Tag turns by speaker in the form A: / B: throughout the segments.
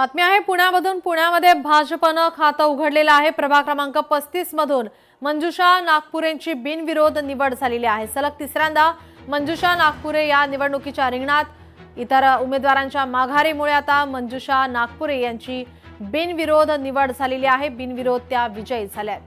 A: बातमी आहे पुण्यामधून। पुण्यामध्ये भाजपनं खातं उघडलेलं आहे। प्रभाग क्रमांक 35 मधून मंजुषा नागपुरेंची बिनविरोध निवड झालेली आहे। सलग तिसऱ्यांदा मंजुषा नागपुरे या निवडणुकीच्या रिंगणात। इतर उमेदवारांच्या माघारीमुळे आता मंजुषा नागपुरे यांची बिनविरोध निवड झालेली आहे। बिनविरोध त्या विजयी झाल्यात।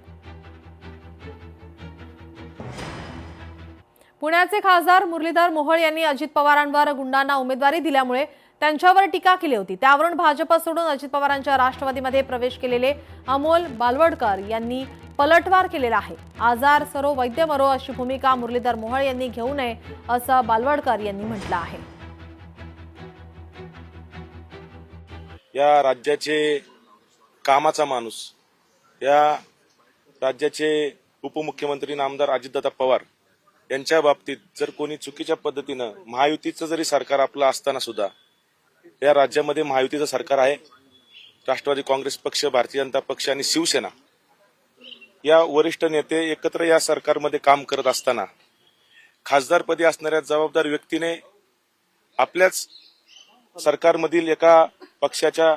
A: पुण्याचे खासदार मुरलीधर मोहोळ यांनी अजित पवारांवर गुंडांना उमेदवारी दिल्यामुळे त्यांच्यावर टीका केली होती। त्यावरून भाजप सोडून अजित पवारांच्या राष्ट्रवादीमध्ये प्रवेश केलेले अमोल बालवडकर यांनी पलटवार केलेला आहे। आजार सरो वैद्य मरो अशी भूमिका मुरलीधर मोहोळ यांनी घेऊ नये असं बालवडकर यांनी म्हटलं आहे।
B: या राज्याचे कामाचा माणूस, या राज्याचे उपमुख्यमंत्री नामदार अजितदादा पवार यांच्या बाबतीत जर कोणी चुकीच्या पद्धतीनं महायुतीचं जरी सरकार आपलं असताना सुद्धा या राज्यामध्ये महायुतीचं सरकार आहे। राष्ट्रवादी काँग्रेस पक्ष, भारतीय जनता पक्ष आणि शिवसेना या वरिष्ठ नेते एकत्र या सरकारमध्ये काम करत असताना खासदारपदी असणाऱ्या जबाबदार व्यक्तीने आपल्याच सरकारमधील एका पक्षाच्या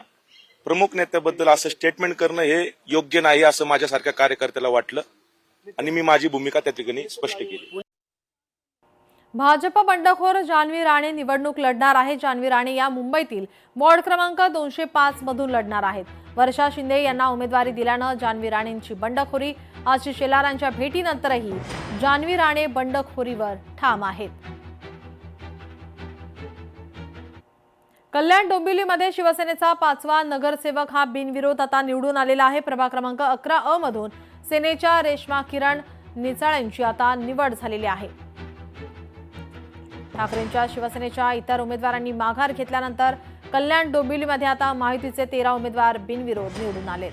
B: प्रमुख नेत्याबद्दल असं स्टेटमेंट करणं हे योग्य नाही असं माझ्यासारख्या कार्यकर्त्याला वाटलं आणि मी माझी भूमिका त्या ठिकाणी स्पष्ट केली।
A: भाजप बंडखोर जान्हवी राणे निवडणूक लढणार आहे। जान्हवी राणे या मुंबईतील वॉर्ड क्रमांक 205 मधून लढणार आहेत। वर्षा शिंदे यांना उमेदवारी दिल्यानं जान्हवी राणेंची बंडखोरी। आशिष शेलारांच्या भेटीनंतरही जान्हवी राणे बंडखोरीवर ठाम आहेत। कल्याण डोंबिवलीमध्ये शिवसेनेचा 5वा नगरसेवक हा बिनविरोध आता निवडून आलेला आहे। प्रभाग क्रमांक 11 मधून सेनेच्या रेश्मा किरण निचाळेंची आता निवड झालेली आहे। ठाकरेंच्या शिवसेनेच्या इतर उमेदवारांनी माघार घेतल्यानंतर कल्याण डोंबिवलीमध्ये आता महायुतीचे 13 उमेदवार बिनविरोध निवडून आलेत।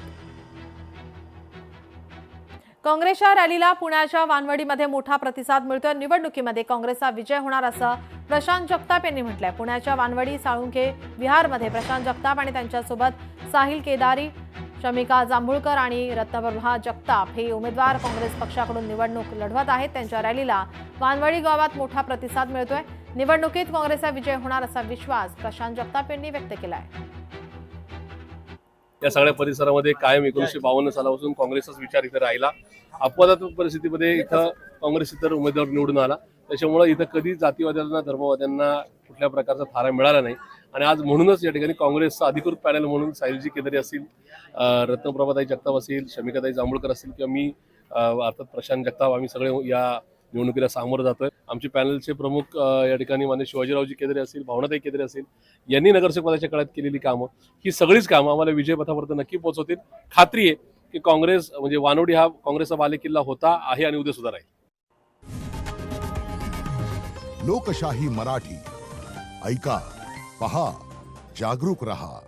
A: काँग्रेसच्या रॅलीला पुण्याच्या वानवडीमध्ये मोठा प्रतिसाद मिळतोय। निवडणुकीमध्ये काँग्रेसचा विजय होणार असं प्रशांत जगताप यांनी म्हटलंय। पुण्याच्या वानवडी साळुंखे विहारमध्ये प्रशांत जगताप आणि त्यांच्यासोबत साहिल केदारी, शमिका जांभूळकर आणि रत्नप्रभा जगताप हे उमेदवार काँग्रेस पक्षाकडून निवडणूक लढवत आहेत। त्यांच्या रॅलीला वानवडी गावात मोठा प्रतिसाद मिळतोय। निवडणुकीत काँग्रेसचा विजय होणार असा विश्वास प्रशांत जगताप यांनी व्यक्त केलाय।
C: या सगळ्या परिसरामध्ये कायम 1952 सालापासून काँग्रेसचाच विचार इथे राहिला। अपवादात्मक परिस्थितीमध्ये इथं काँग्रेस इतर उमेदवार निवडून आला। त्याच्यामुळे इथं कधी जातीवाद्यांना, धर्मवाद्यांना कुठल्या प्रकारचा थारा मिळाला नाही आणि आज म्हणूनच या ठिकाणी काँग्रेसचा अधिकृत पॅनल म्हणून साहिलजी केदारी असतील, रत्नप्रभाताई जगताप असतील, शमिकाताई जांभूळकर असतील किंवा मी अर्थात प्रशांत जगताप, आम्ही सगळे या निवडणुकीला सामोरं जातोय। आमचे पॅनलचे प्रमुख या ठिकाणी माननीय शिवाजीरावजी केदारी असतील, भावनाताई केदारी असतील, यांनी नगरसेवक पदाच्या काळात केलेली कामं, ही सगळीच कामं आम्हाला विजयपथापर्यंत नक्की पोहोचवतील। खात्री आहे की काँग्रेस म्हणजे वानवडी हा काँग्रेसचा बालेकिल्ला होता, आहे आणि उद्या सुद्धा राहील।
D: लोकशाही मराठी ऐका, पहा, जागरूक रहा।